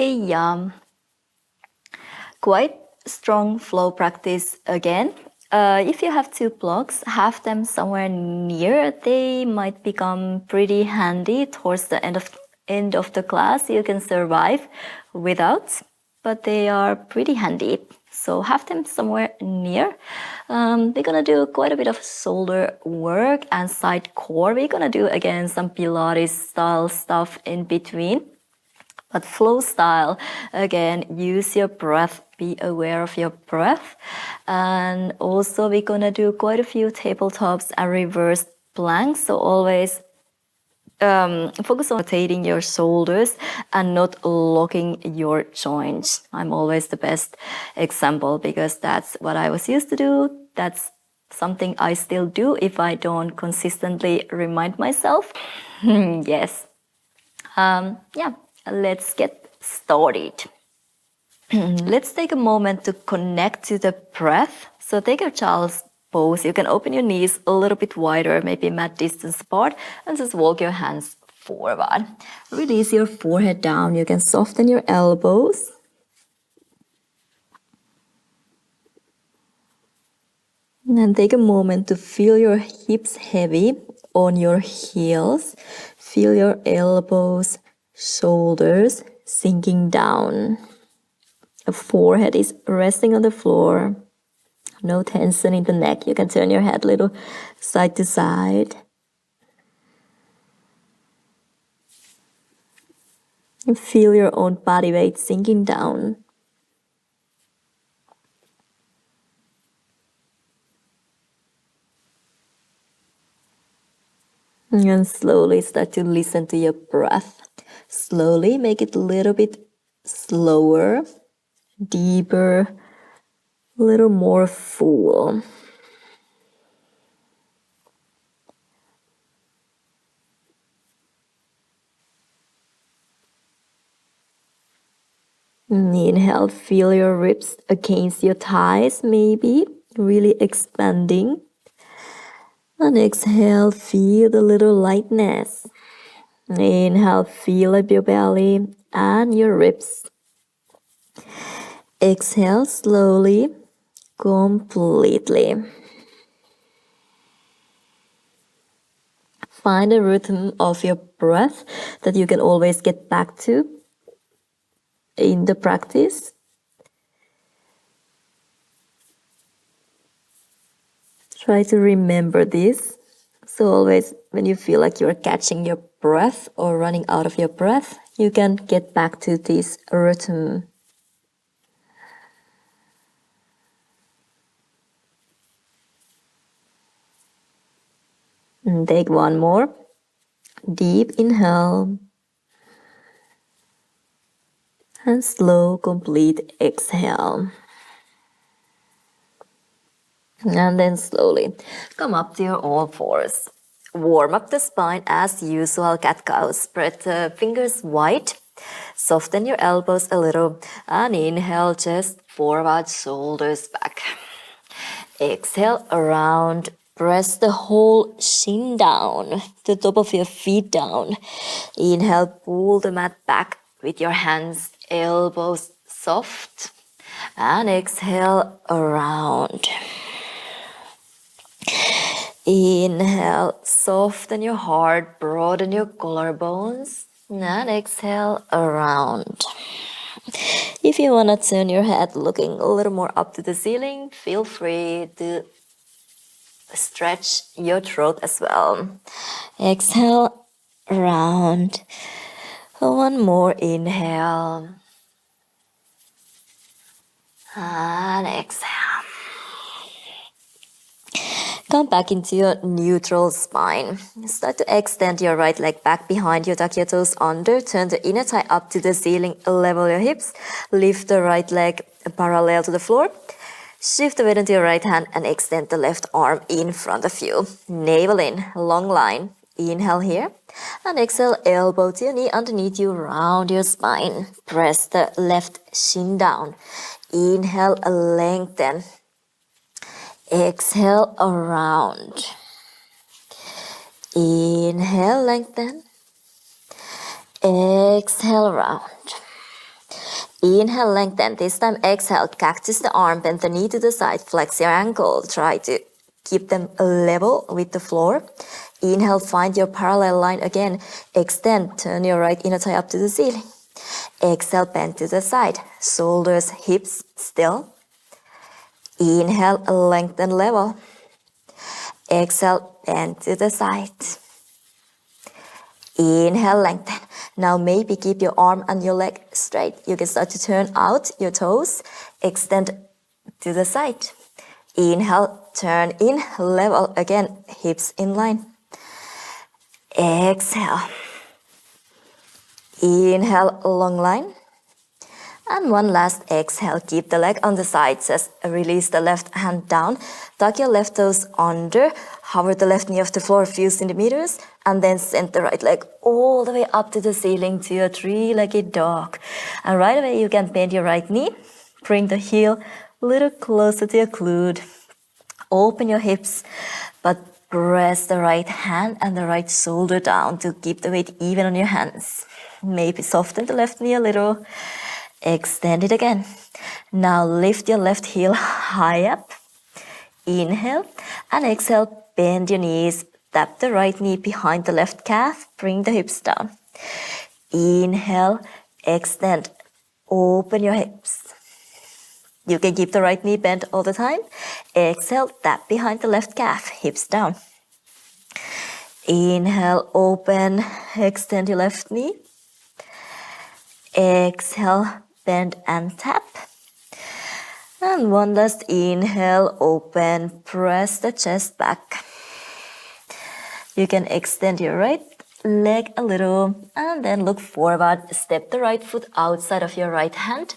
Hey, quite strong flow practice again. If you have 2 blocks, have them somewhere near. They might become pretty handy towards the end of the class. You can survive without, but they are pretty handy. So have them somewhere near. We're gonna do quite a bit of shoulder work and side core. We're gonna do again some Pilates style stuff in between. But flow style, again, use your breath, be aware of your breath. And also we're gonna do quite a few tabletops and reverse planks. So always focus on rotating your shoulders and not locking your joints. I'm always the best example because that's what I was used to do. That's something I still do if I don't consistently remind myself. Yes. Yeah, let's get started. Let's take a moment to connect to the breath. So take your child's pose. You can open your knees a little bit wider, maybe mat distance apart, and just walk your hands forward. Release your forehead down. You can soften your elbows. And then take a moment to feel your hips heavy on your heels. Feel your elbows, shoulders sinking down. The forehead is resting on the floor. No tension in the neck. You can turn your head a little side to side. And feel your own body weight sinking down. And slowly start to listen to your breath. Slowly make it a little bit slower, deeper, a little more full. Inhale, feel your ribs against your thighs, maybe really expanding. And exhale, feel the little lightness. Inhale, feel up your belly and your ribs. Exhale slowly, completely. Find a rhythm of your breath that you can always get back to in the practice. Try to remember this. So always when you feel like you're catching your breath or running out of your breath, you can get back to this rhythm. And take one more. Deep inhale. And slow, complete exhale. And then slowly come up to your all fours. Warm up the spine as usual, cat-cow. Spread the fingers wide. Soften your elbows a little. And inhale, chest forward, shoulders back. Exhale, around. Press the whole shin down, the top of your feet down. Inhale, pull the mat back with your hands, elbows soft. And exhale, around. Inhale, soften your heart, broaden your collarbones. And exhale, around. If you want to turn your head looking a little more up to the ceiling, feel free to stretch your throat as well. Exhale, round. One more inhale. And exhale. Come back into your neutral spine. Start to extend your right leg back behind you. Tuck your toes under. Turn the inner thigh up to the ceiling. Level your hips. Lift the right leg parallel to the floor. Shift the weight into your right hand and extend the left arm in front of you. Navel in, long line. Inhale here. And exhale, elbow to your knee underneath you. Round your spine. Press the left shin down. Inhale, lengthen. Exhale, around. Inhale, lengthen. Exhale, round. Inhale, lengthen. This time exhale, cactus the arm, bend the knee to the side, flex your ankle. Try to keep them level with the floor. Inhale, find your parallel line again. Extend, turn your right inner thigh up to the ceiling. Exhale, bend to the side. Shoulders, hips still. Inhale, lengthen, level. Exhale, bend to the side. Inhale, lengthen. Now maybe keep your arm and your leg straight. You can start to turn out your toes. Extend to the side. Inhale, turn in, level again, hips in line. Exhale. Inhale, long line. And one last exhale. Keep the leg on the side. Just release the left hand down. Tuck your left toes under. Hover the left knee off the floor a few centimeters. And then send the right leg all the way up to the ceiling to your three-legged dog. And right away you can bend your right knee. Bring the heel a little closer to your glute. Open your hips. But press the right hand and the right shoulder down to keep the weight even on your hands. Maybe soften the left knee a little. Extend it again. Now lift your left heel high up. Inhale and exhale. Bend your knees. Tap the right knee behind the left calf. Bring the hips down. Inhale. Extend. Open your hips. You can keep the right knee bent all the time. Exhale. Tap behind the left calf. Hips down. Inhale. Open. Extend your left knee. Exhale. Bend and tap. And one last inhale, open, press the chest back. You can extend your right leg a little and then look forward. Step the right foot outside of your right hand.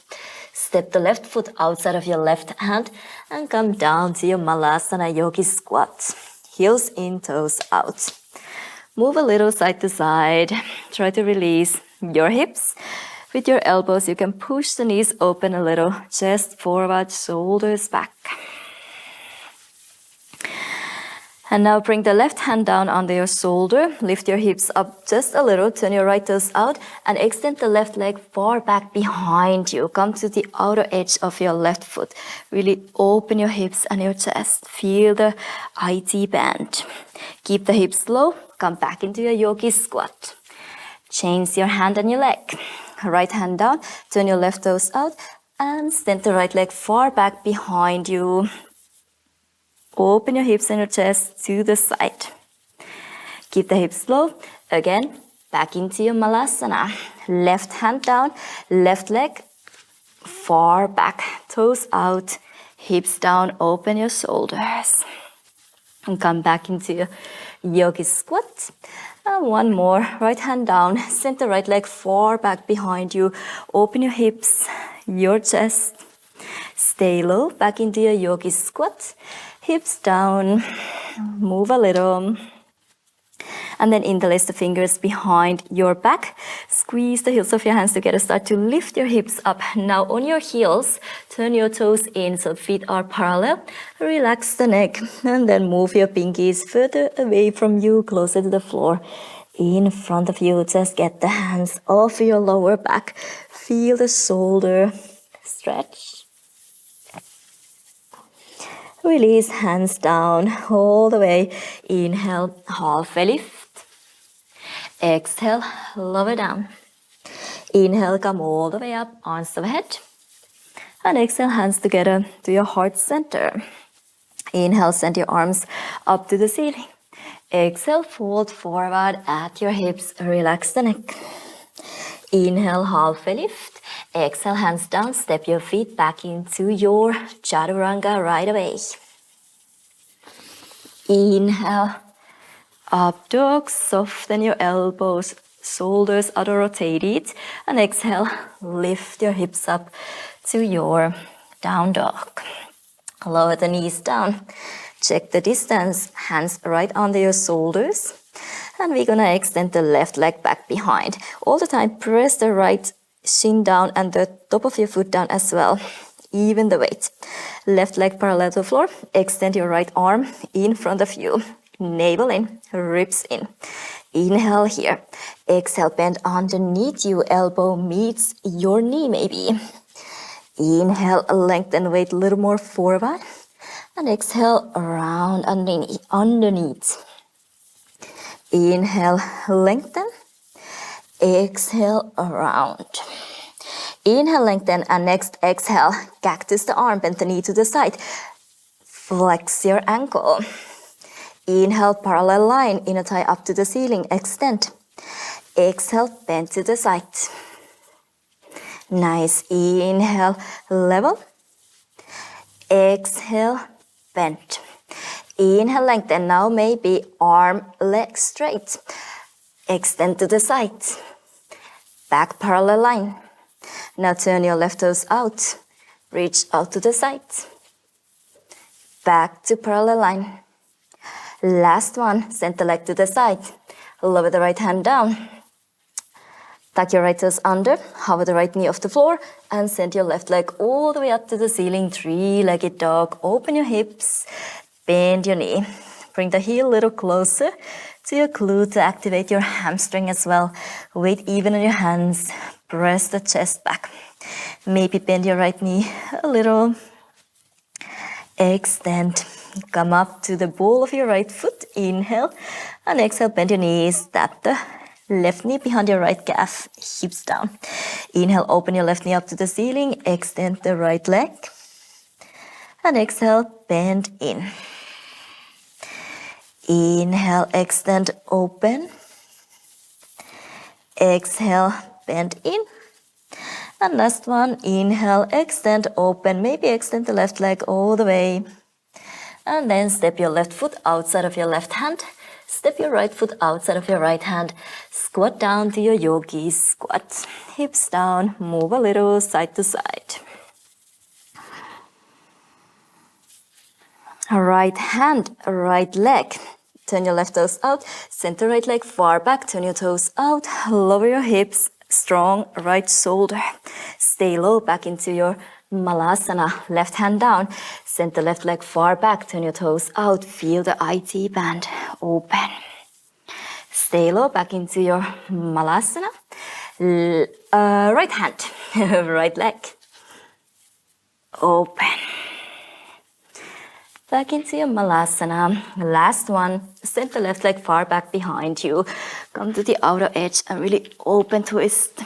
Step the left foot outside of your left hand and come down to your Malasana yogi squat. Heels in, toes out. Move a little side to side. Try to release your hips. With your elbows, you can push the knees open a little. Chest forward, shoulders back. And now bring the left hand down under your shoulder. Lift your hips up just a little. Turn your right toes out and extend the left leg far back behind you. Come to the outer edge of your left foot. Really open your hips and your chest. Feel the IT bend. Keep the hips low. Come back into your yogi squat. Change your hand and your leg. Right hand down, turn your left toes out and send the right leg far back behind you. Open your hips and your chest to the side. Keep the hips low. Again, back into your Malasana. Left hand down, left leg far back, toes out, hips down, open your shoulders. And come back into your yogi squat. And one more, right hand down, send the right leg far back behind you. Open your hips, your chest. Stay low, back into your yogi squat. Hips down, move a little. And then interlace the fingers behind your back. Squeeze the heels of your hands together. Start to lift your hips up. Now on your heels, turn your toes in so feet are parallel. Relax the neck and then move your pinkies further away from you, closer to the floor. In front of you, just get the hands off your lower back. Feel the shoulder stretch. Release, hands down all the way. Inhale, halfway lift. Exhale, lower down. Inhale, come all the way up, arms overhead. And exhale, hands together to your heart center. Inhale, send your arms up to the ceiling. Exhale, fold forward at your hips, relax the neck. Inhale, halfway lift. Exhale, hands down, step your feet back into your chaturanga right away. Inhale, up dog, soften your elbows, shoulders are rotated. And exhale, lift your hips up to your down dog. Lower the knees down. Check the distance, hands right under your shoulders. And we're gonna extend the left leg back behind. All the time, press the right shin down and the top of your foot down as well. Even the weight. Left leg parallel to the floor. Extend your right arm in front of you. Navel in, ribs in. Inhale here. Exhale, bend underneath you. Elbow meets your knee maybe. Inhale, lengthen weight a little more forward. And exhale, around underneath. Inhale, lengthen. Exhale, around. Inhale, lengthen, and next exhale, cactus the arm, bend the knee to the side. Flex your ankle. Inhale, parallel line, inner thigh up to the ceiling, extend. Exhale, bend to the side. Nice. Inhale, level. Exhale, bend. Inhale, lengthen. Now maybe arm, leg straight. Extend to the side. Back parallel line. Now turn your left toes out. Reach out to the side. Back to parallel line. Last one, center leg to the side. Lower the right hand down. Tuck your right toes under, hover the right knee off the floor, and send your left leg all the way up to the ceiling, three-legged dog. Open your hips, bend your knee. Bring the heel a little closer to your glute to activate your hamstring as well. Weight even on your hands. Press the chest back. Maybe bend your right knee a little. Extend. Come up to the ball of your right foot. Inhale. And exhale, bend your knees. Tap the left knee behind your right calf. Hips down. Inhale, open your left knee up to the ceiling. Extend the right leg. And exhale, bend in. Inhale, extend, open. Exhale, bend in. And last one, inhale, extend, open. Maybe extend the left leg all the way. And then step your left foot outside of your left hand. Step your right foot outside of your right hand. Squat down to your yogi squat. Hips down, move a little side to side. Right hand, right leg. Turn your left toes out. Center right leg far back. Turn your toes out. Lower your hips. Strong right shoulder. Stay low back into your Malasana. Left hand down. Center left leg far back. Turn your toes out. Feel the IT band. Open. Stay low back into your Malasana. Right hand. Right leg. Open. Back into your Malasana. Last one. Center left leg far back behind you. Come to the outer edge and really open twist.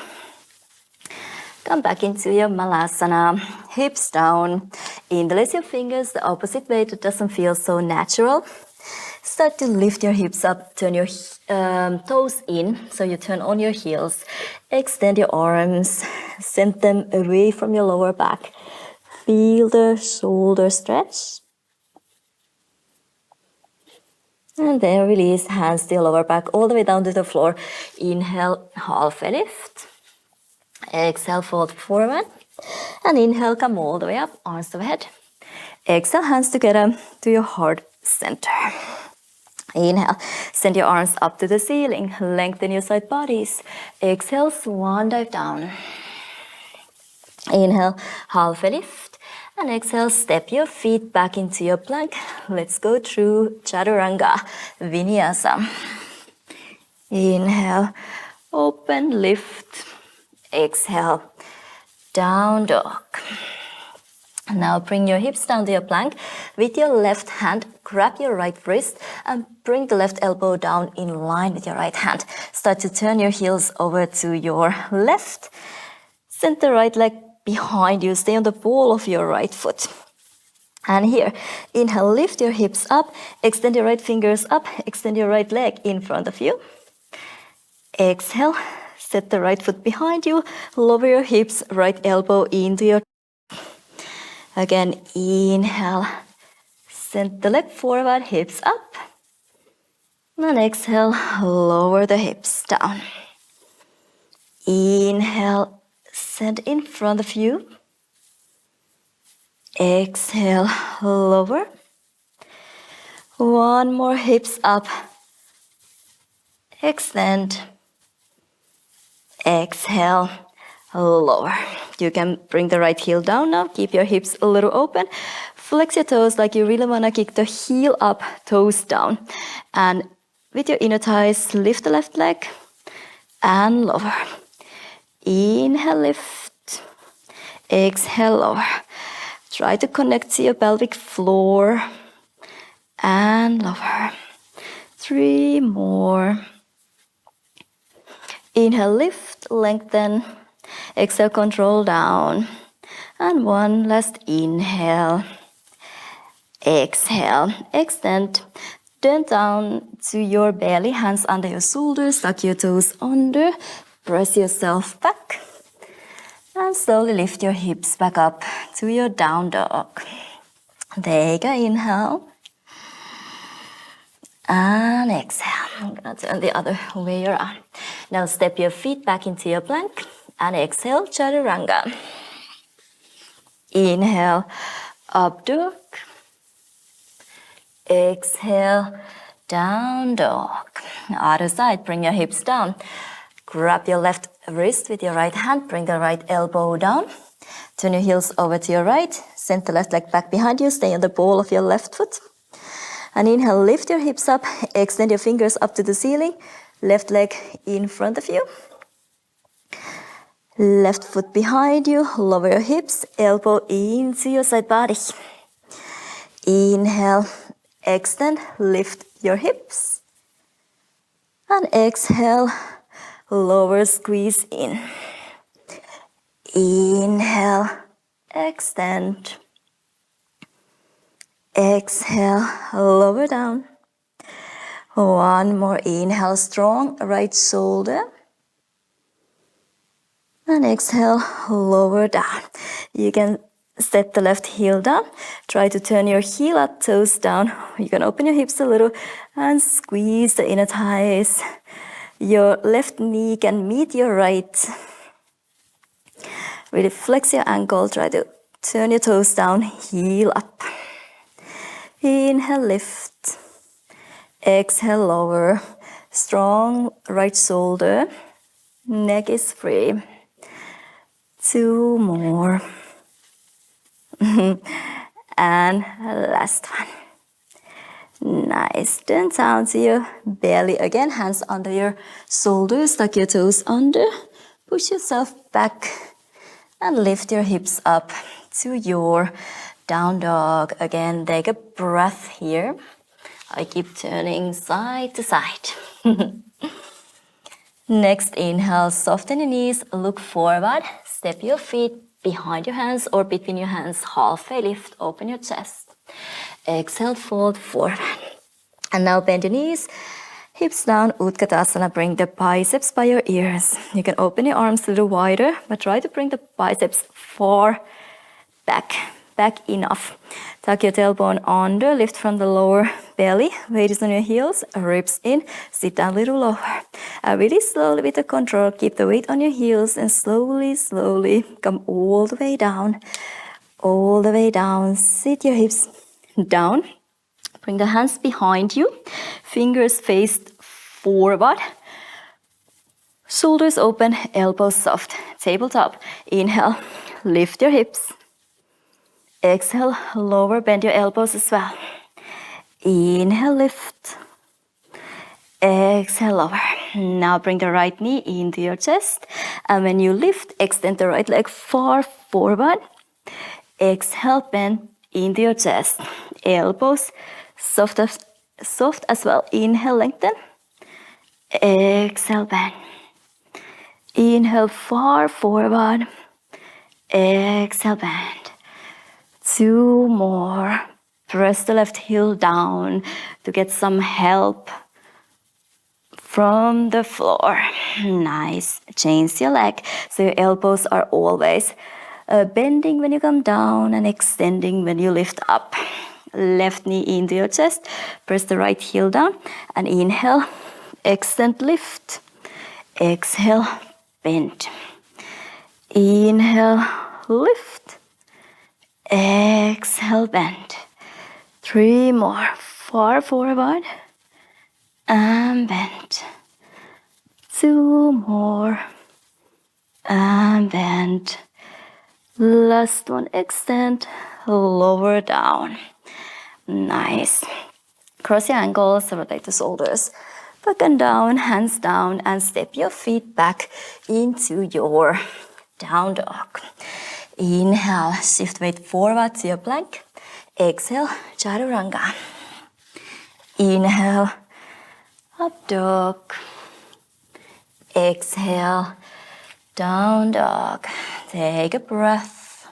Come back into your Malasana. Hips down. Interlace your fingers the opposite way. It doesn't feel so natural. Start to lift your hips up. Turn your toes in. So you turn on your heels. Extend your arms. Send them away from your lower back. Feel the shoulder stretch. And then release, hands to your lower back all the way down to the floor. Inhale, halfway lift. Exhale, fold forward. And inhale, come all the way up, arms overhead. Exhale, hands together to your heart center. Inhale, send your arms up to the ceiling. Lengthen your side bodies. Exhale, swan dive down. Inhale, halfway lift. And exhale, step your feet back into your plank. Let's go through Chaturanga Vinyasa. Inhale, open, lift. Exhale, down dog. Now bring your hips down to your plank. With your left hand, grab your right wrist and bring the left elbow down in line with your right hand. Start to turn your heels over to your left. Send the right leg behind you. Stay on the ball of your right foot. And here, inhale, lift your hips up. Extend your right fingers up. Extend your right leg in front of you. Exhale, set the right foot behind you. Lower your hips, right elbow into your... Again, inhale. Send the leg forward, hips up. And exhale, lower the hips down. Inhale, send in front of you. Exhale, lower. One more, hips up. Extend. Exhale, lower. You can bring the right heel down now. Keep your hips a little open. Flex your toes like you really want to kick the heel up, toes down. And with your inner thighs, lift the left leg and lower. Inhale, lift. Exhale, lower. Try to connect to your pelvic floor and lower. 3 more. Inhale, lift, lengthen. Exhale, control down. And 1 last inhale. Exhale, extend. Turn down to your belly, hands under your shoulders, tuck your toes under, press yourself back. And slowly lift your hips back up to your down dog. Take an inhale. And exhale. I'm gonna turn the other way around. Now step your feet back into your plank. And exhale, chaturanga. Inhale, up dog. Exhale, down dog. Other side, bring your hips down. Grab your left wrist with your right hand. Bring the right elbow down. Turn your heels over to your right. Send the left leg back behind you. Stay on the ball of your left foot. And inhale, lift your hips up. Extend your fingers up to the ceiling. Left leg in front of you. Left foot behind you. Lower your hips. Elbow into your side body. Inhale. Extend, lift your hips. And exhale, lower, squeeze in. Inhale, extend. Exhale, lower down. 1 more inhale, strong right shoulder. And exhale, lower down. You can set the left heel down. Try to turn your heel up, toes down. You can open your hips a little and squeeze the inner thighs. Your left knee can meet your right. Really flex your ankle. Try to turn your toes down, heel up. Inhale, lift. Exhale, lower. Strong right shoulder. Neck is free. 2 more. And last one. Nice. Turn down to your belly again. Hands under your shoulders. Tuck your toes under. Push yourself back. And lift your hips up to your down dog. Again, take a breath here. I keep turning side to side. Next, inhale. Soften your knees. Look forward. Step your feet behind your hands or between your hands, halfway lift, open your chest. Exhale, fold forward. And now bend your knees, hips down, Utkatasana. Bring the biceps by your ears. You can open your arms a little wider, but try to bring the biceps far back enough. Tuck your tailbone under, lift from the lower belly, weight is on your heels, ribs in, sit down a little lower. Really slowly with the control, keep the weight on your heels and slowly come all the way down, sit your hips down, bring the hands behind you, fingers faced forward, shoulders open, elbows soft, tabletop. Inhale, lift your hips. Exhale, lower, bend your elbows as well. Inhale, lift. Exhale, lower. Now bring the right knee into your chest. And when you lift, extend the right leg far forward. Exhale, bend into your chest. Elbows soft as well. Inhale, lengthen. Exhale, bend. Inhale, far forward. Exhale, bend. 2 more. Press the left heel down to get some help from the floor. Nice. Change your leg so your elbows are always bending when you come down and extending when you lift up. Left knee into your chest. Press the right heel down and inhale. Extend, lift. Exhale, bend. Inhale, lift. Exhale, bend. 3 more. Far forward and bend. 2 more and bend. Last one, extend, lower down. Nice. Cross your ankles, rotate the shoulders. Back and down, hands down, and step your feet back into your down dog. Inhale, shift weight forward to your plank. Exhale, chaturanga. Inhale, up dog. Exhale, down dog. Take a breath.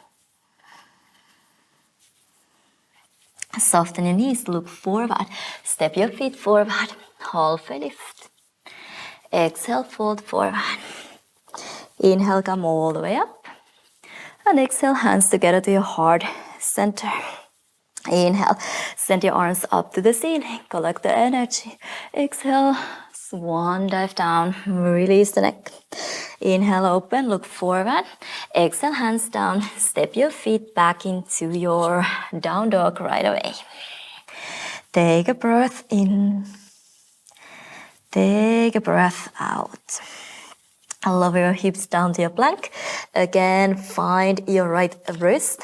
Soften your knees, look forward. Step your feet forward. Halfway lift. Exhale, fold forward. Inhale, come all the way up. And exhale, hands together to your heart center. Inhale, send your arms up to the ceiling. Collect the energy. Exhale, swan dive down. Release the neck. Inhale, open, look forward. Exhale, hands down. Step your feet back into your down dog right away. Take a breath in. Take a breath out. Lower your hips down to your plank. Again, find your right wrist.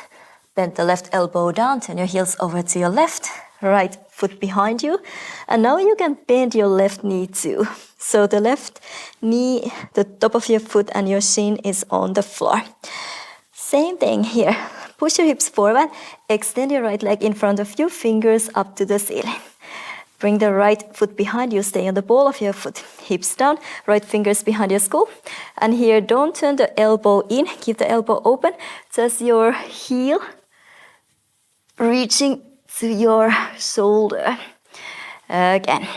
Bend the left elbow down. Turn your heels over to your left. Right foot behind you. And now you can bend your left knee too. So the left knee, the top of your foot and your shin is on the floor. Same thing here. Push your hips forward. Extend your right leg in front of you. Fingers up to the ceiling. Bring the right foot behind you, stay on the ball of your foot. Hips down, right fingers behind your skull. And here, don't turn the elbow in, keep the elbow open. Just your heel reaching to your shoulder. Again,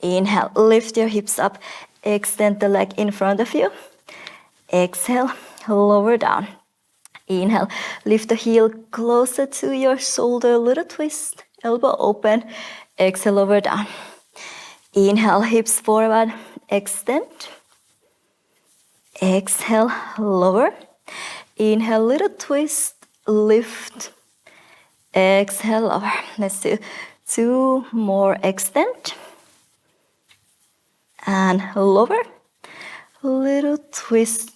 inhale, lift your hips up. Extend the leg in front of you. Exhale, lower down. Inhale, lift the heel closer to your shoulder, little twist, elbow open. Exhale, lower down. Inhale, hips forward, extend. Exhale, lower. Inhale, little twist, lift. Exhale, lower. Let's do 2 more, extend. And lower. Little twist.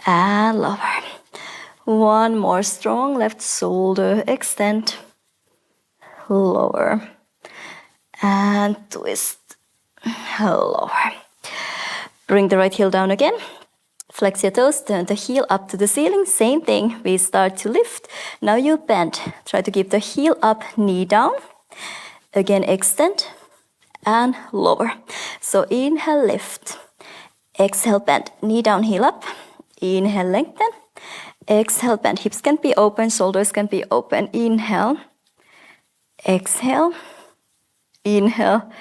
And lower. 1 more, strong left shoulder, extend. Lower. And twist. Lower. Bring the right heel down again. Flex your toes, turn the heel up to the ceiling. Same thing, we start to lift. Now you bend. Try to keep the heel up, knee down. Again, extend and lower. So inhale, lift. Exhale, bend. Knee down, heel up. Inhale, lengthen. Exhale, bend. Hips can be open, shoulders can be open. Inhale. Exhale. Inhale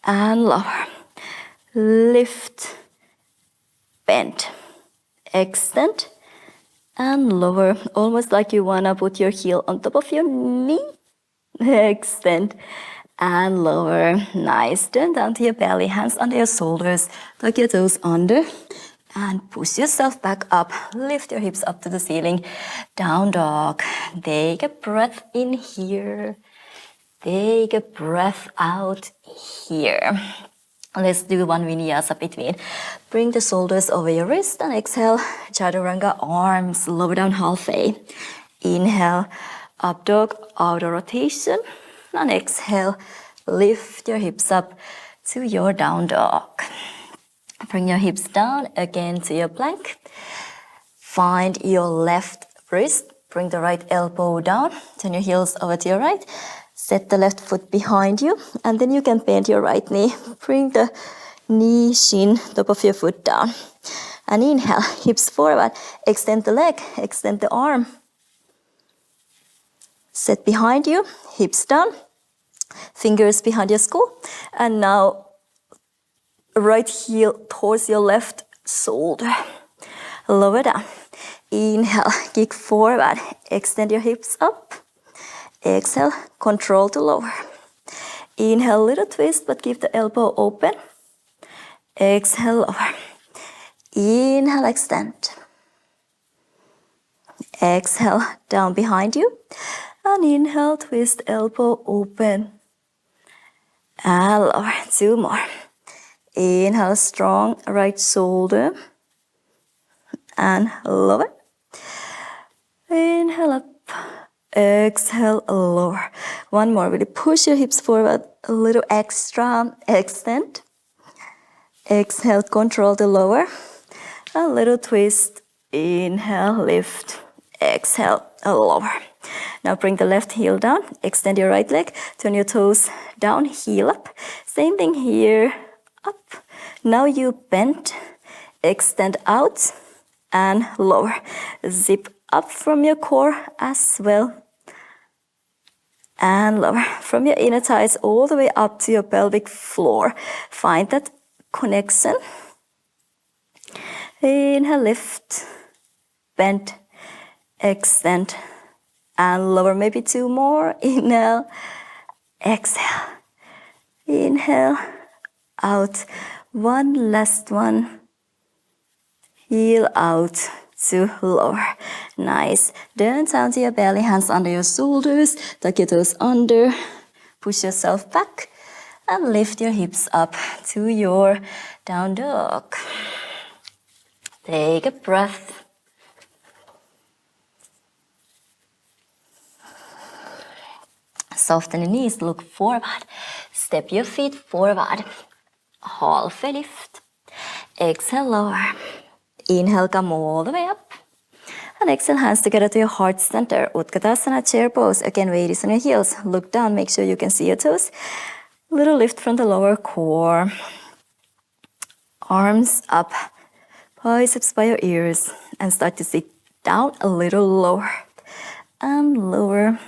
and lower. Lift. Bend. Extend and lower, almost like you wanna put your heel on top of your knee. Extend and lower. Nice. Turn down to your belly, hands under your shoulders, tuck your toes under and push yourself back up. Lift your hips up to the ceiling. Down dog. Take a breath in here. Take a breath out here. Let's do 1 vinyasa between. Bring the shoulders over your wrist and exhale. Chaturanga, arms lower down halfway. Inhale, up dog, outer rotation. And exhale, lift your hips up to your down dog. Bring your hips down again to your plank. Find your left wrist. Bring the right elbow down. Turn your heels over to your right. Set the left foot behind you, and then you can bend your right knee. Bring the knee, shin, top of your foot down. And inhale, hips forward. Extend the leg, extend the arm. Set behind you, hips down, fingers behind your skull. And now, right heel towards your left shoulder. Lower down. Inhale, kick forward. Extend your hips up. Exhale, control to lower. Inhale, little twist, but keep the elbow open. Exhale, lower. Inhale, extend. Exhale, down behind you. And inhale, twist, elbow open. And lower. 2 more. Inhale, strong right shoulder. And lower. Inhale, up. Exhale, lower. 1 more. Really push your hips forward a little extra. Extend. Exhale, control the lower. A little twist. Inhale, lift. Exhale, lower. Now bring the left heel down. Extend your right leg. Turn your toes down, heel up. Same thing here. Up. Now you bend. Extend out and lower. Zip up from your core as well. And lower. From your inner thighs all the way up to your pelvic floor. Find that connection. Inhale, lift, bend, extend, and lower. Maybe 2 more. Inhale, exhale, inhale, out. One last one. Heel out to lower. Nice. Turn down to your belly, hands under your shoulders, tuck your toes under, push yourself back, and lift your hips up to your down dog. Take a breath. Soften the knees, look forward. Step your feet forward. Halfway lift. Exhale, lower. Inhale, come all the way up. And exhale, hands together to your heart center. Utkatasana, chair pose. Again, weight is on your heels. Look down, make sure you can see your toes. Little lift from the lower core. Arms up. Biceps by your ears. And start to sit down a little lower. And lower.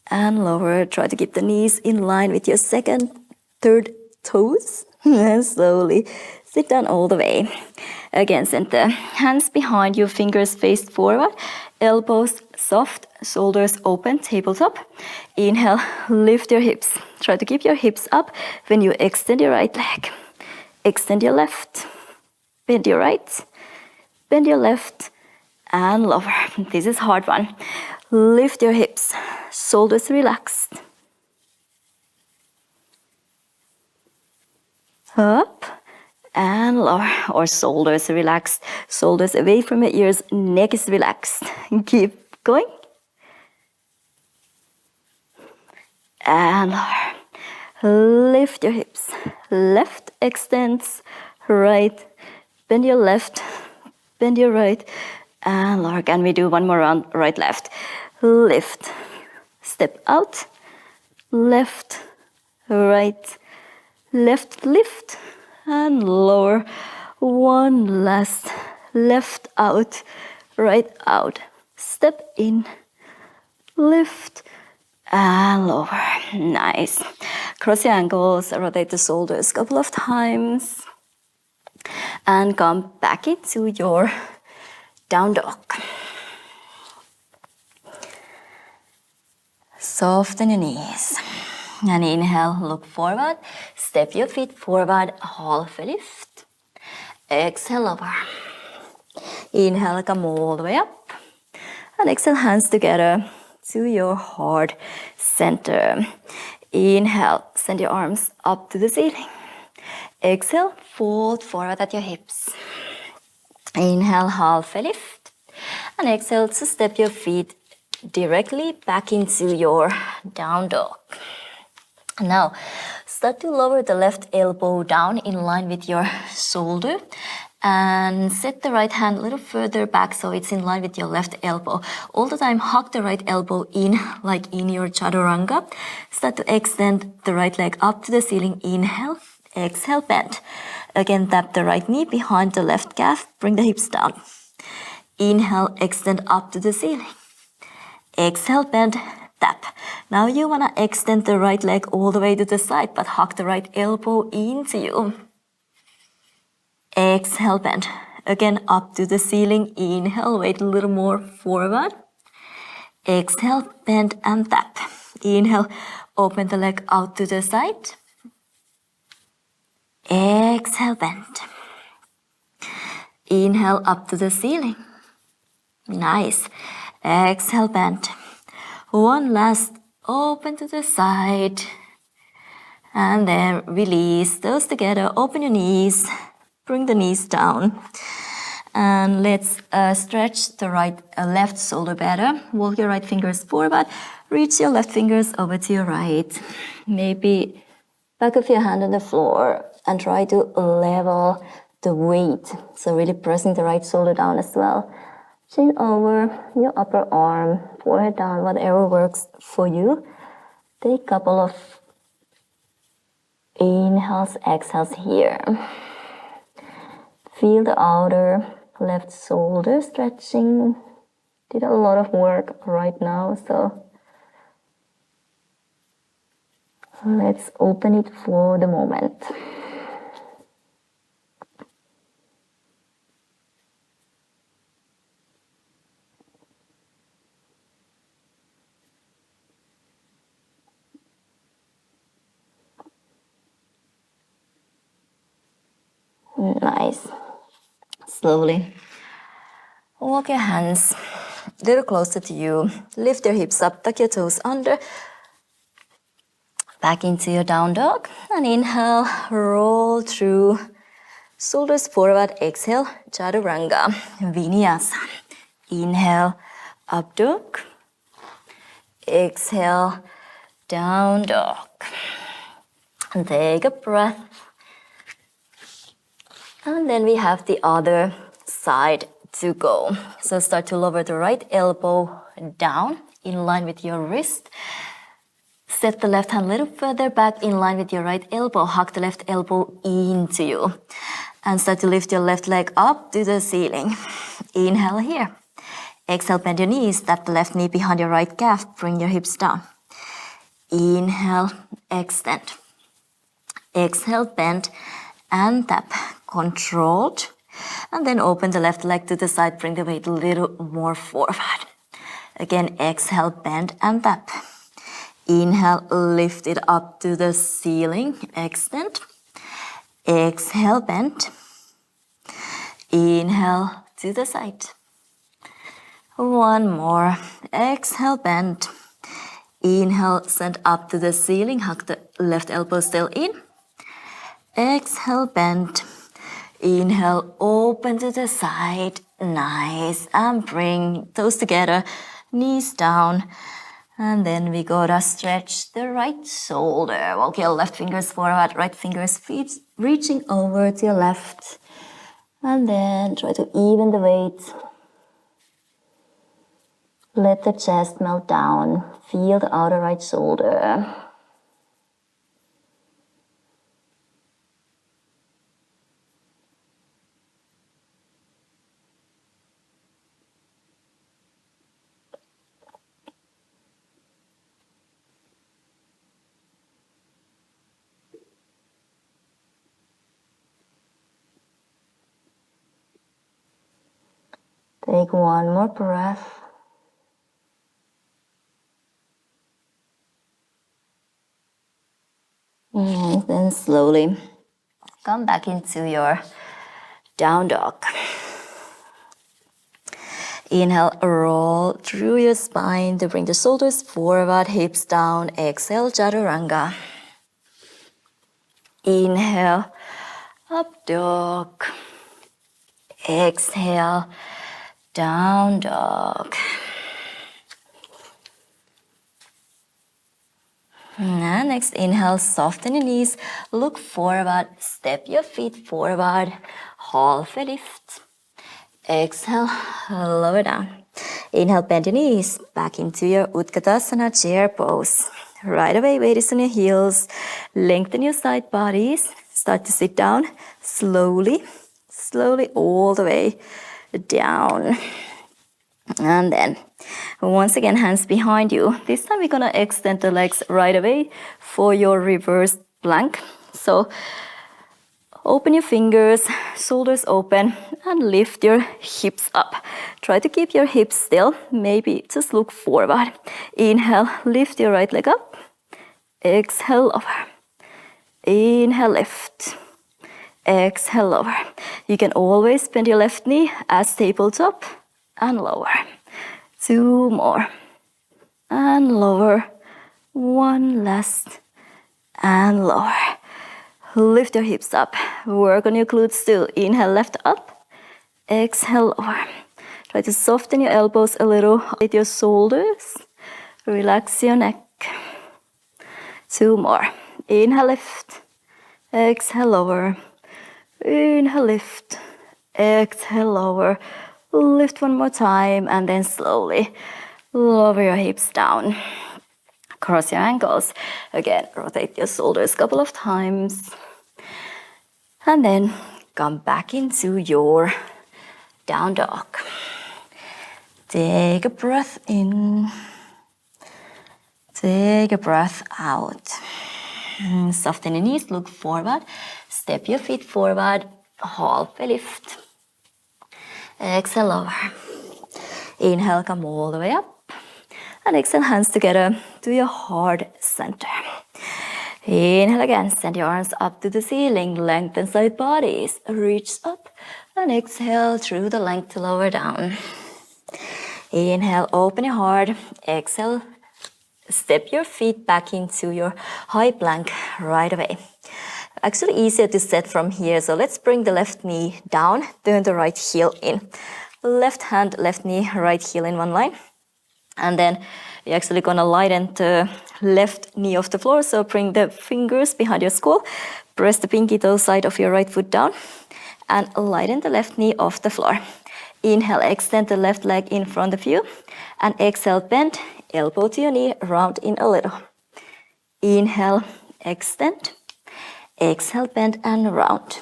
And lower. Try to keep the knees in line with your second, third toes. And slowly sit down all the way. Again, center. Hands behind you, fingers faced forward. Elbows soft, shoulders open, tabletop. Inhale, lift your hips. Try to keep your hips up when you extend your right leg. Extend your left. Bend your right. Bend your left. And lower. This is hard one. Lift your hips. Shoulders relaxed. Up and lower, or shoulders relaxed, shoulders away from your ears, neck is relaxed. Keep going. And lower. Lift your hips. Left extends, right. Bend your left, bend your right, and lower. Can we do one more round? Right, left. Lift. Step out. Left, right. Left lift and lower. One last. Left out, right out. Step in, lift and lower. Nice. Cross your ankles, rotate the shoulders a couple of times. And come back into your down dog. Soften your knees. And inhale, look forward. Step your feet forward, half a lift. Exhale, over. Inhale, come all the way up. And exhale, hands together to your heart center. Inhale, send your arms up to the ceiling. Exhale, fold forward at your hips. Inhale, half a lift. And exhale to step your feet directly back into your down dog. Now, start to lower the left elbow down in line with your shoulder and set the right hand a little further back so it's in line with your left elbow. All the time, hug the right elbow in like in your chaturanga. Start to extend the right leg up to the ceiling. Inhale, exhale, bend. Again, tap the right knee behind the left calf. Bring the hips down. Inhale, extend up to the ceiling. Exhale, bend. Tap. Now you want to extend the right leg all the way to the side, but hug the right elbow into you. Exhale, bend. Again, up to the ceiling. Inhale, weight a little more forward. Exhale, bend and tap. Inhale, open the leg out to the side. Exhale, bend. Inhale, up to the ceiling. Nice. Exhale, bend. One last, open to the side. And then release those together. Open your knees. Bring the knees down. And let's stretch the left shoulder better. Walk your right fingers forward. Reach your left fingers over to your right. Maybe back of your hand on the floor. and try to level the weight. So really pressing the right shoulder down as well. Chin over your upper arm, forehead down, whatever works for you. Take a couple of inhales, exhales here. Feel the outer left shoulder stretching. Did a lot of work right now, so let's open it for the moment. Nice. Slowly walk your hands a little closer to you. Lift your hips up, tuck your toes under. Back into your down dog. And inhale, roll through. Shoulders forward, exhale, chaturanga, vinyasa. Inhale, up dog. Exhale, down dog. And take a breath. And then we have the other side to go. So start to lower the right elbow down in line with your wrist. Set the left hand a little further back in line with your right elbow. Hug the left elbow into you. And start to lift your left leg up to the ceiling. Inhale here. Exhale, bend your knees. Tap the left knee behind your right calf. Bring your hips down. Inhale, extend. Exhale, bend and tap. Controlled. And then open the left leg to the side. Bring the weight a little more forward. Again, exhale, bend and tap. Inhale, lift it up to the ceiling. Extend. Exhale, bend. Inhale to the side. One more. Exhale, bend. Inhale, send up to the ceiling. Hug the left elbow still in. Exhale, bend. Inhale, open to the side. Nice. And bring toes together. Knees down. And then we gotta stretch the right shoulder. Walk your left fingers forward, right fingers feet reaching over to your left. And then try to even the weight. Let the chest melt down. Feel the outer right shoulder. Take one more breath. And then slowly come back into your down dog. Inhale, roll through your spine to bring the shoulders forward, hips down. Exhale, chaturanga. Inhale, up dog. Exhale, down dog. And next, inhale, soften your knees, look forward, step your feet forward, half a lift. Exhale, lower down. Inhale, bend your knees, back into your Utkatasana chair pose. Right away, weight is on your heels. Lengthen your side bodies. Start to sit down slowly, slowly all the way down. And then, once again, hands behind you. This time we're gonna extend the legs right away for your reverse plank. So, open your fingers, shoulders open, and lift your hips up. Try to keep your hips still, maybe just look forward. Inhale, lift your right leg up. Exhale, over. Inhale, lift. Exhale, lower. You can always bend your left knee as tabletop and lower. 2 more. And lower. 1 last. And lower. Lift your hips up. Work on your glutes too. Inhale, left up. Exhale, lower. Try to soften your elbows a little with your shoulders. Relax your neck. 2 more. Inhale, lift. Exhale, lower. Inhale, lift. Exhale, lower. Lift one more time and then slowly lower your hips down. Cross your ankles. Again, rotate your shoulders a couple of times. And then come back into your down dog. Take a breath in. Take a breath out. Soften your knees, look forward. Step your feet forward. Halfway lift. Exhale, lower. Inhale, come all the way up. And exhale, hands together to your heart center. Inhale again, send your arms up to the ceiling, lengthen side bodies, reach up, and exhale through the length to lower down. Inhale, open your heart, exhale, step your feet back into your high plank right away. Actually easier to set from here, so let's bring the left knee down, turn the right heel in. Left hand, left knee, right heel in one line. And then you're actually gonna lighten the left knee off the floor. So bring the fingers behind your skull, press the pinky toe side of your right foot down, and lighten the left knee off the floor. Inhale, extend the left leg in front of you, and exhale, bend, elbow to your knee, round in a little. Inhale, extend, exhale, bend and round.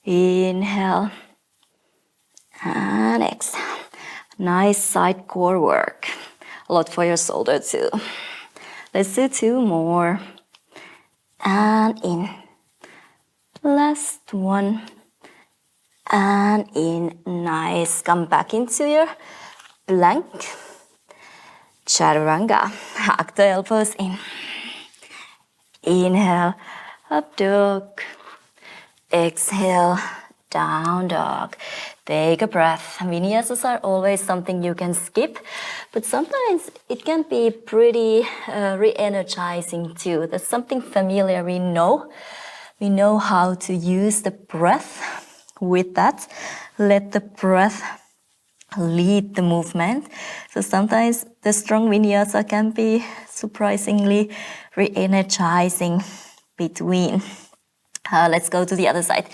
Inhale, and exhale. Nice side core work. A lot for your shoulder too. Let's do two more. And in. Last one. And in. Nice. Come back into your plank. Chaturanga. Hug the elbows in. Inhale. Up dog. Exhale. Down dog. Take a breath. Vinyasas are always something you can skip, but sometimes it can be pretty re-energizing too. That's something familiar we know. We know how to use the breath with that. Let the breath lead the movement. So sometimes the strong vinyasa can be surprisingly re-energizing between. Let's go to the other side.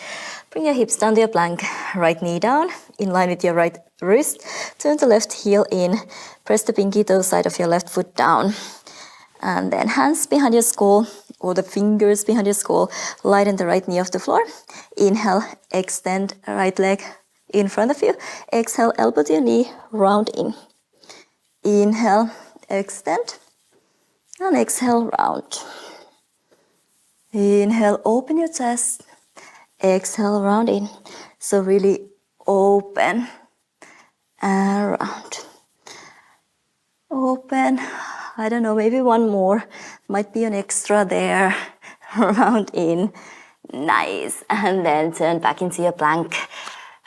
Bring your hips down to your plank, right knee down, in line with your right wrist. Turn the left heel in, press the pinky toe side of your left foot down. And then hands behind your skull, or the fingers behind your skull, lighten the right knee off the floor. Inhale, extend right leg in front of you. Exhale, elbow to your knee, round in. Inhale, extend, and exhale, round. Inhale, open your chest. Exhale, round in. So really open and round. Open. I don't know, maybe one more. Might be an extra there. Round in. Nice. And then turn back into your plank.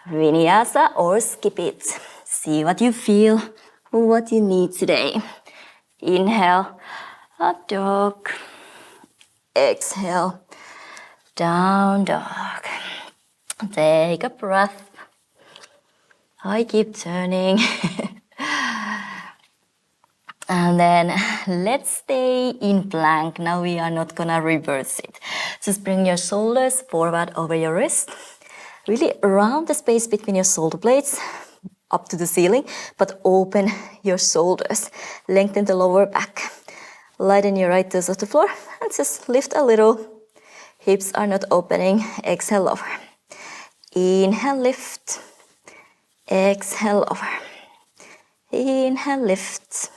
Vinyasa or skip it. See what you feel, what you need today. Inhale, up dog. Exhale, down dog. Take a breath. I keep turning. And then let's stay in plank. Now we are not gonna reverse it. Just bring your shoulders forward over your wrist. Really round the space between your shoulder blades up to the ceiling, but open your shoulders. Lengthen the lower back. Lighten your right toes off the floor and just lift a little. Hips are not opening. Exhale, lower. Inhale, lift. Exhale, lower. Inhale, lift.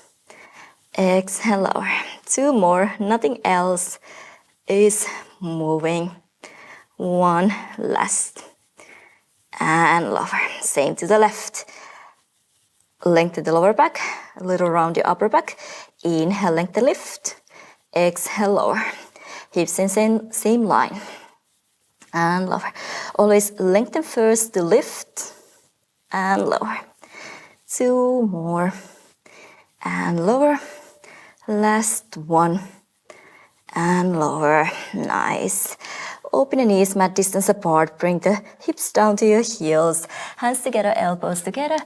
Exhale, lower. Two more. Nothing else is moving. One last. And lower. Same to the left. Lengthen the lower back. A little round your upper back. Inhale, lengthen, lift. Exhale, lower. Hips in same line. And lower. Always lengthen first to lift. And lower. Two more. And lower. Last one. And lower. Nice. Open your knees, mat distance apart. Bring the hips down to your heels. Hands together, elbows together.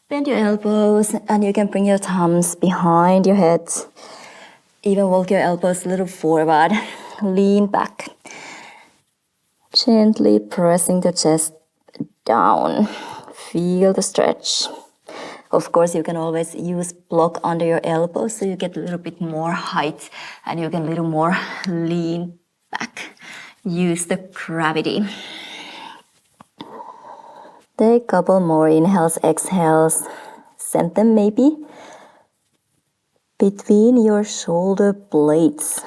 Bend your elbows and you can bring your thumbs behind your head. Even walk your elbows a little forward. Lean back. Gently pressing the chest down. Feel the stretch. Of course, you can always use block under your elbow so you get a little bit more height and you can a little more lean back. Use the gravity. Take a couple more inhales, exhales. Send them maybe between your shoulder blades.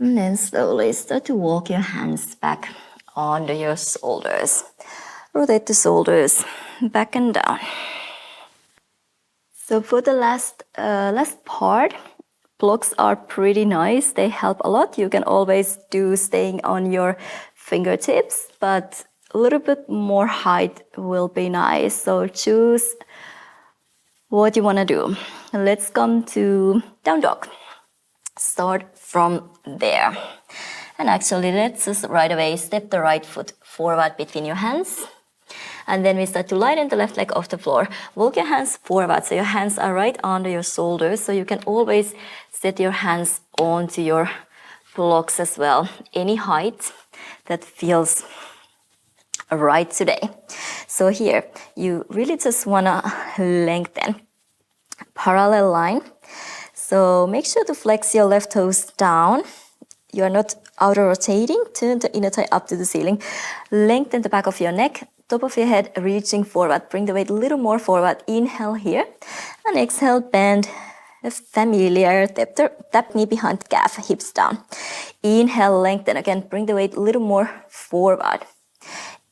And then slowly start to walk your hands back under your shoulders. Rotate the shoulders back and down. So for the last part, blocks are pretty nice. They help a lot. You can always do staying on your fingertips, but a little bit more height will be nice. So choose what you want to do. Let's come to down dog. Start from there. And actually, let's just right away step the right foot forward between your hands. And then we start to lighten the left leg off the floor. Walk your hands forward so your hands are right under your shoulders. So you can always set your hands onto your blocks as well. Any height that feels right today. So here, you really just want to lengthen. Parallel line. So make sure to flex your left toes down. You are not outer rotating. Turn the inner thigh up to the ceiling. Lengthen the back of your neck. Top of your head reaching forward. Bring the weight a little more forward. Inhale here. And exhale, bend. A familiar tap knee behind calf, hips down. Inhale, lengthen. Again, bring the weight a little more forward.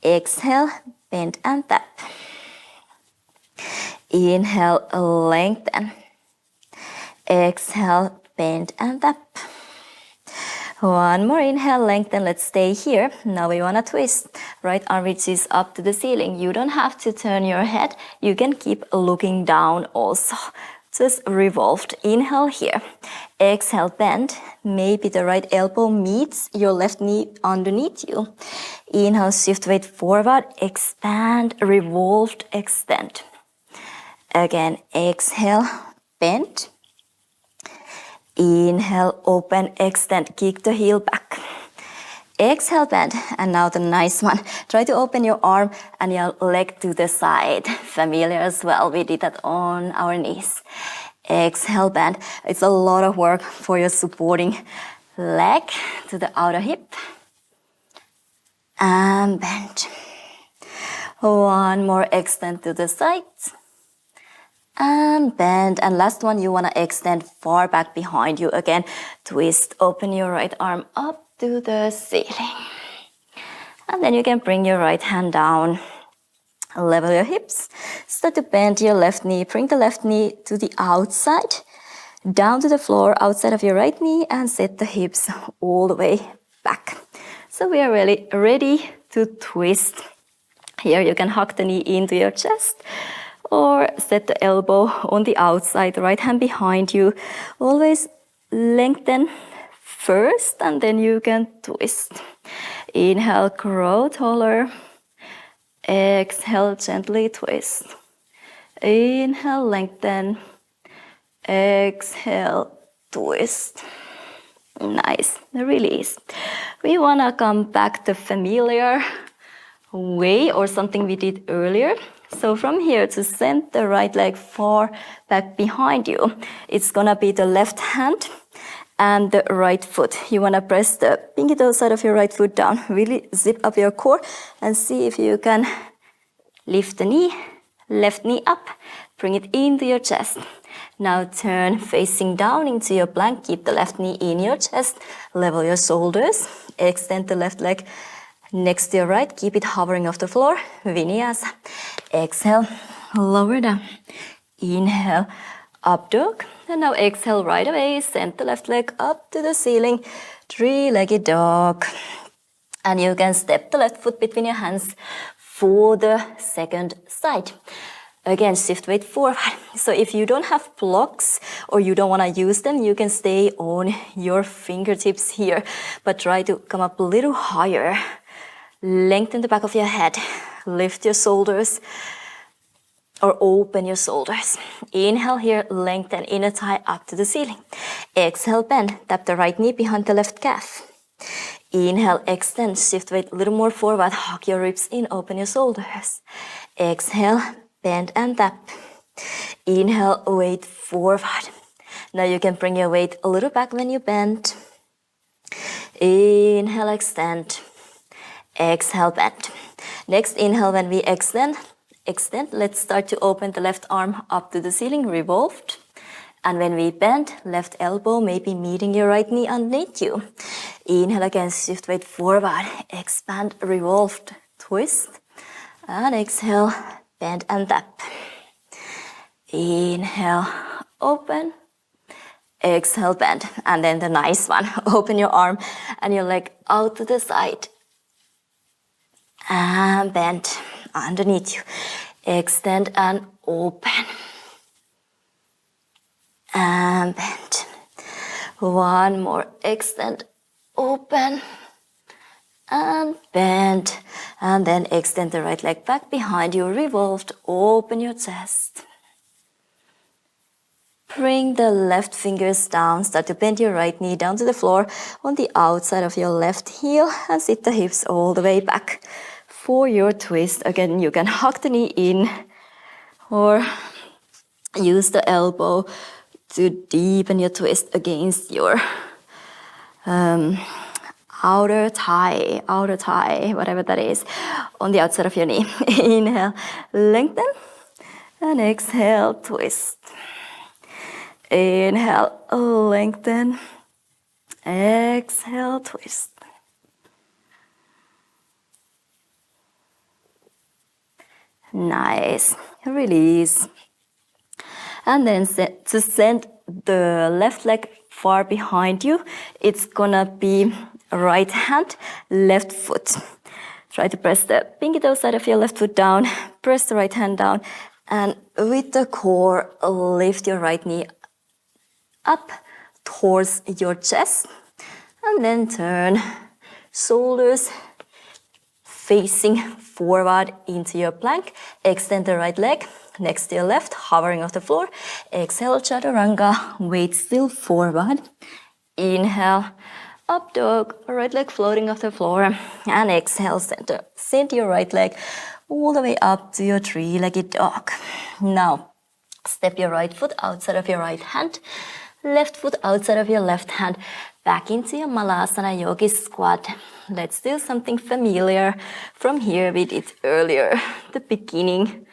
Exhale, bend and tap. Inhale, lengthen. Exhale, bend and tap. One more inhale, lengthen. Let's stay here. Now we want to twist. Right arm reaches up to the ceiling. You don't have to turn your head. You can keep looking down also. Just revolved. Inhale here. Exhale, bend. Maybe the right elbow meets your left knee underneath you. Inhale, shift weight forward. Expand, revolved, extend. Again, exhale, bend. Inhale, open, extend, kick the heel back. Exhale, bend, and now the nice one. Try to open your arm and your leg to the side. Familiar as well, we did that on our knees. Exhale, bend. It's a lot of work for your supporting leg to the outer hip. And bend. One more, extend to the sides. And bend. And last one, you want to extend far back behind you. Again, twist, open your right arm up to the ceiling. And then you can bring your right hand down. Level your hips. Start to bend your left knee. Bring the left knee to the outside. Down to the floor, outside of your right knee. And set the hips all the way back. So we are really ready to twist. Here you can hug the knee into your chest. Or set the elbow on the outside, right hand behind you. Always lengthen first and then you can twist. Inhale, grow taller. Exhale, gently twist. Inhale, lengthen. Exhale, twist. Nice, release. We want to come back to familiar way or something we did earlier. So from here to send the right leg far back behind you. It's gonna be the left hand and the right foot. You wanna press the pinky toe side of your right foot down. Really zip up your core and see if you can lift the knee, left knee up, bring it into your chest. Now turn facing down into your plank. Keep the left knee in your chest. Level your shoulders. Extend the left leg next to your right. Keep it hovering off the floor. Vinyasa. Exhale, lower down. Inhale, up dog. And now exhale right away. Send the left leg up to the ceiling. Three-legged dog. And you can step the left foot between your hands for the second side. Again, shift weight forward. So if you don't have blocks or you don't want to use them, you can stay on your fingertips here. But try to come up a little higher. Lengthen the back of your head. lift your shoulders or open your shoulders. Inhale here, lengthen inner thigh up to the ceiling. Exhale, bend, tap the right knee behind the left calf. Inhale, extend, shift weight a little more forward, hug your ribs in, open your shoulders. Exhale, bend and tap. Inhale, weight forward. Now you can bring your weight a little back when you bend. Inhale, extend. Exhale, bend. Next inhale, when we extend, let's start to open the left arm up to the ceiling, revolved. And when we bend, left elbow may be meeting your right knee underneath you. Inhale again, shift weight forward, expand, revolved, twist. And exhale, bend and tap. Inhale, open. Exhale, bend. And then the nice one, open your arm and your leg out to the side. And bend underneath you. Extend and open. And bend. One more, extend, open. And bend. And then extend the right leg back behind you, revolved, open your chest. Bring the left fingers down, start to bend your right knee down to the floor on the outside of your left heel and sit the hips all the way back for your twist. Again, you can hug the knee in or use the elbow to deepen your twist against your outer thigh, whatever that is, on the outside of your knee. Inhale, lengthen, and exhale, twist. Inhale, lengthen, exhale, twist. Nice, release. And then to send the left leg far behind you, it's gonna be right hand, left foot. Try to press the pinky toe side of your left foot down, press the right hand down, and with the core, lift your right knee up towards your chest, and then turn shoulders facing forward into your plank. Extend the right leg next to your left, hovering off the floor. Exhale, chaturanga, weight still forward. Inhale, up dog, right leg floating off the floor. And exhale, center. Send your right leg all the way up to your three-legged dog. Now, step your right foot outside of your right hand, left foot outside of your left hand, back into your Malasana yogi squat. Let's do something familiar from here we did earlier, the beginning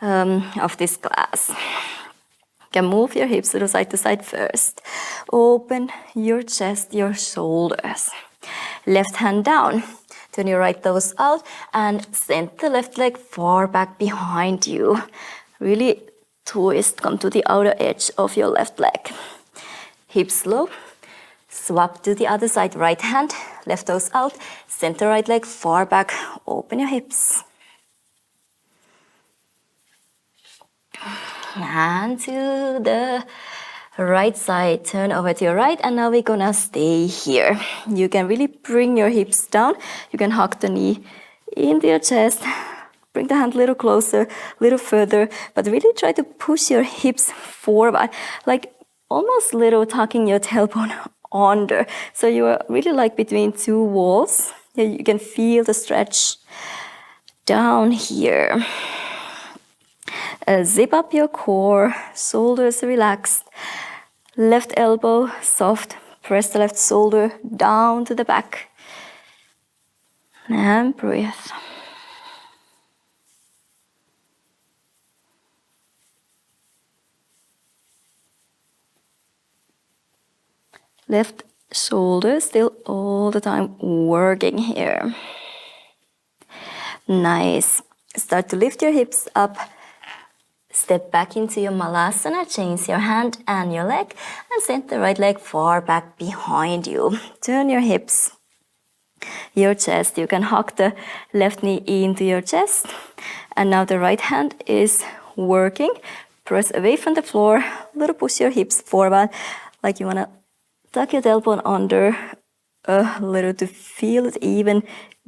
of this class. You can move your hips to side first. Open your chest, your shoulders. Left hand down. Turn your right toes out and send the left leg far back behind you. Really twist, come to the outer edge of your left leg. Hips low. Swap to the other side, right hand, left toes out, center right leg far back, open your hips. And to the right side, turn over to your right, and now we're gonna stay here. You can really bring your hips down, you can hug the knee into your chest, bring the hand a little closer, a little further, but really try to push your hips forward, like almost little tucking your tailbone under. So you are really like between two walls. You can feel the stretch down here. Zip up your core, shoulders relaxed. Left elbow soft, press the left shoulder down to the back. And breathe. Left shoulder still all the time working here. Nice. Start to lift your hips up. Step back into your Malasana. Change your hand and your leg. And send the right leg far back behind you. Turn your hips, your chest. You can hug the left knee into your chest. And now the right hand is working. Press away from the floor. A little push your hips forward. Like you want to tuck your tailbone under a little to feel it even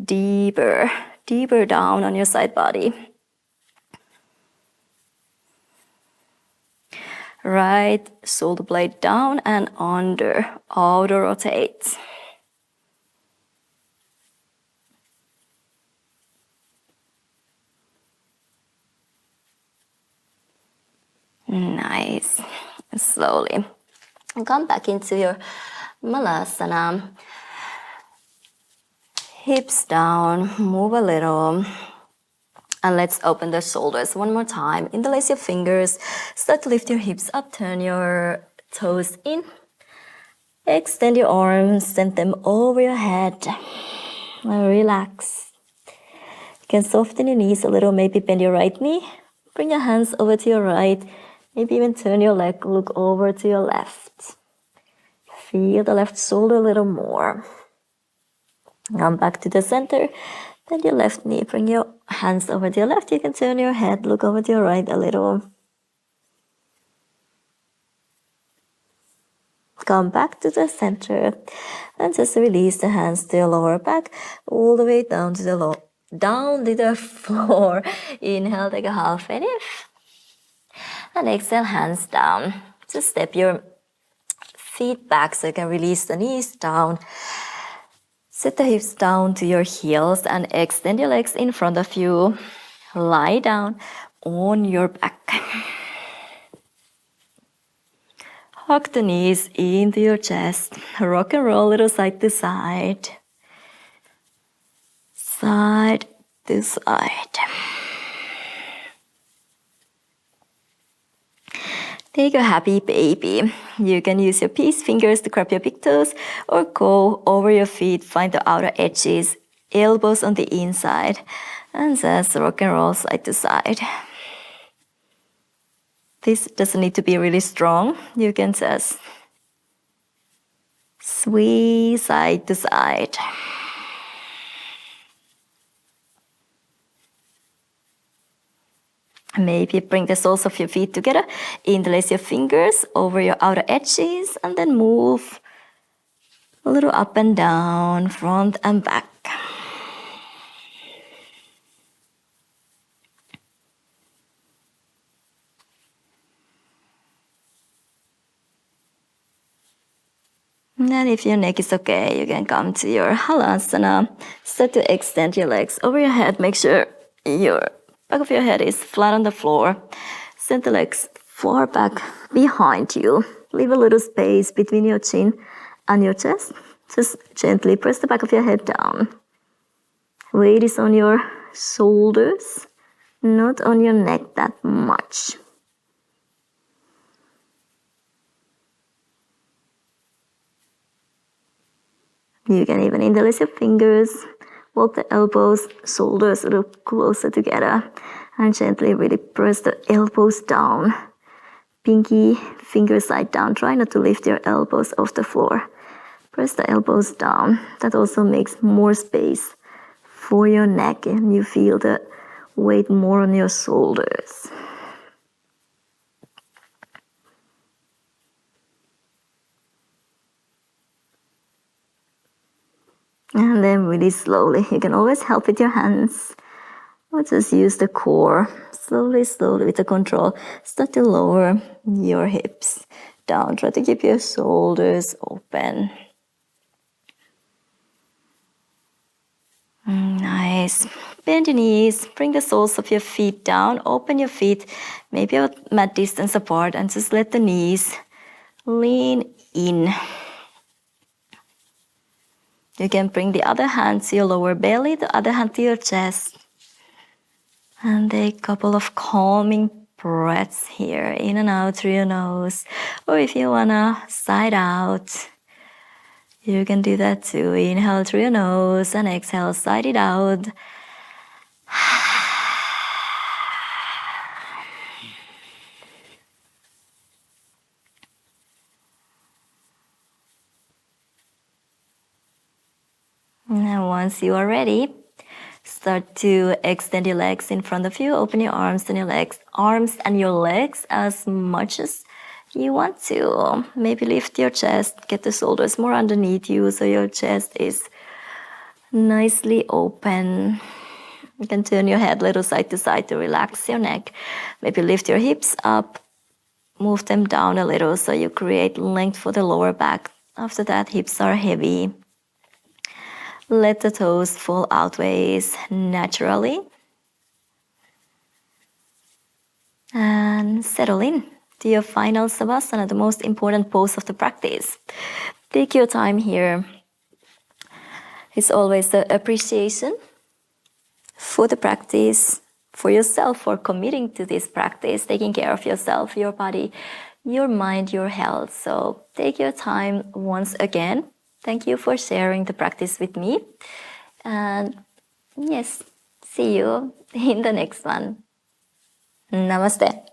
deeper deeper down on your side body. Right shoulder blade down and under, auto rotate. Nice. Slowly. Come back into your Malasana. Hips down, move a little. And let's open the shoulders one more time. Interlace your fingers. Start to lift your hips up. Turn your toes in. Extend your arms. Send them over your head. And relax. You can soften your knees a little. Maybe bend your right knee. Bring your hands over to your right. Maybe even turn your leg. Look over to your left. Feel the left shoulder a little more. Come back to the center. Bend your left knee. Bring your hands over to your left. You can turn your head. Look over to your right a little. Come back to the center. And just release the hands to your lower back. All the way down to the down to the floor. Inhale, take a half finish. And exhale, hands down. Just step your feet back so you can release the knees down. Set the hips down to your heels and extend your legs in front of you. Lie down on your back. Hug the knees into your chest. Rock and roll a little side to side. Side to side. Take a happy baby. You can use your peace fingers to grab your big toes or go over your feet, find the outer edges, elbows on the inside, and just rock and roll side to side. This doesn't need to be really strong. You can just sway side to side. Maybe bring the soles of your feet together, interlace your fingers over your outer edges, and then move a little up and down, front and back. And if your neck is okay, you can come to your Malasana. Start to extend your legs over your head. Make sure your back of your head is flat on the floor. Send the legs far back behind you. Leave a little space between your chin and your chest. Just gently press the back of your head down. Weight is on your shoulders, not on your neck that much. You can even interlace your fingers, walk the elbows, shoulders a little closer together, and gently really press the elbows down. Pinky finger side down. Try not to lift your elbows off the floor. Press the elbows down. That also makes more space for your neck, and you feel the weight more on your shoulders. And then really slowly, you can always help with your hands or just use the core. Slowly, slowly with the control, start to lower your hips down. Try to keep your shoulders open. Nice. Bend your knees, bring the soles of your feet down, open your feet, maybe a mat distance apart, and just let the knees lean in. You can bring the other hand to your lower belly, the other hand to your chest. And take a couple of calming breaths here, in and out through your nose. Or if you wanna side out, you can do that too. Inhale through your nose and exhale, side it out. Now once you are ready, start to extend your legs in front of you. Open your arms and your legs as much as you want to. Maybe lift your chest, get the shoulders more underneath you so your chest is nicely open. You can turn your head a little side to side to relax your neck. Maybe lift your hips up, move them down a little so you create length for the lower back. After that, hips are heavy. Let the toes fall outwards naturally. And settle in to your final Savasana, the most important pose of the practice. Take your time here. It's always the appreciation for the practice, for yourself, for committing to this practice, taking care of yourself, your body, your mind, your health. So take your time once again. Thank you for sharing the practice with me. And yes, see you in the next one. Namaste.